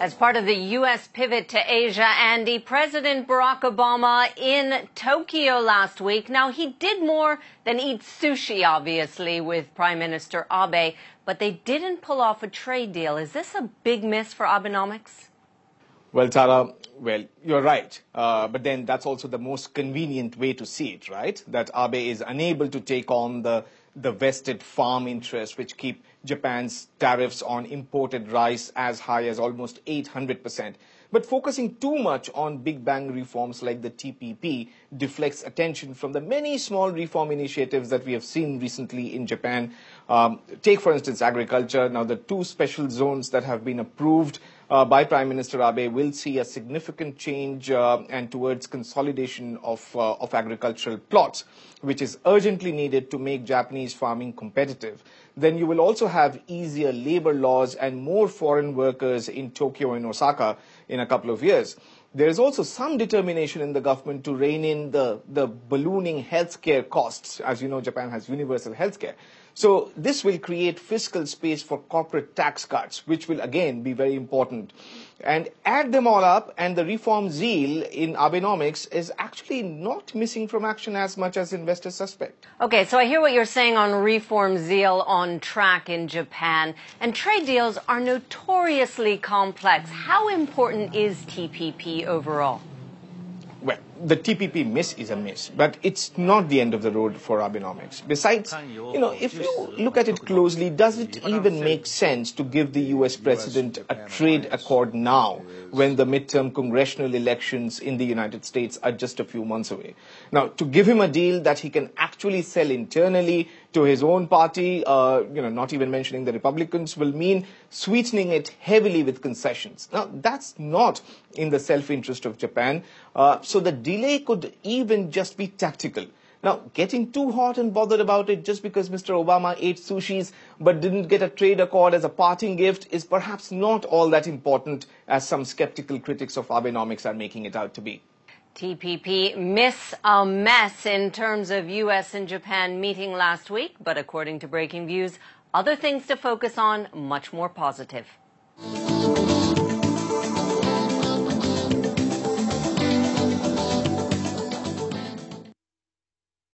As part of the U.S. pivot to Asia, Andy, President Barack Obama in Tokyo last week. Now, he did more than eat sushi, obviously, with Prime Minister Abe, but they didn't pull off a trade deal. Is this a big miss for Abenomics? Well, Tara, you're right. But then that's also the most convenient way to see it, right? That Abe is unable to take on the vested farm interests, which keep Japan's tariffs on imported rice as high as almost 800%. But focusing too much on big bang reforms like the TPP deflects attention from the many small reform initiatives that we have seen recently in Japan. Take, for instance, agriculture. Now, the two special zones that have been approved by Prime Minister Abe will see a significant change and towards consolidation of agricultural plots, which is urgently needed to make Japanese farming competitive. Then you will also have easier labor laws and more foreign workers in Tokyo and Osaka in a couple of years. There is also some determination in the government to rein in the ballooning healthcare costs. As you know, Japan has universal healthcare. So this will create fiscal space for corporate tax cuts, which will again be very important. And add them all up, and the reform zeal in Abenomics is actually not missing from action as much as investors suspect. Okay, so I hear what you're saying on reform zeal on track in Japan. And trade deals are notoriously complex. How important is TPP overall? Well, the TPP miss is a miss, but it's not the end of the road for Abenomics. Besides, if you look at it closely, does it even make sense to give the US president a trade accord now when the midterm congressional elections in the United States are just a few months away? Now, to give him a deal that he can actually sell internally to his own party, not even mentioning the Republicans, will mean sweetening it heavily with concessions. Now, that's not in the self-interest of Japan, so the delay could even just be tactical. Now, getting too hot and bothered about it just because Mr. Obama ate sushis but didn't get a trade accord as a parting gift is perhaps not all that important as some skeptical critics of Abenomics are making it out to be. TPP miss a mess in terms of U.S. and Japan meeting last week, but according to Breakingviews, other things to focus on much more positive.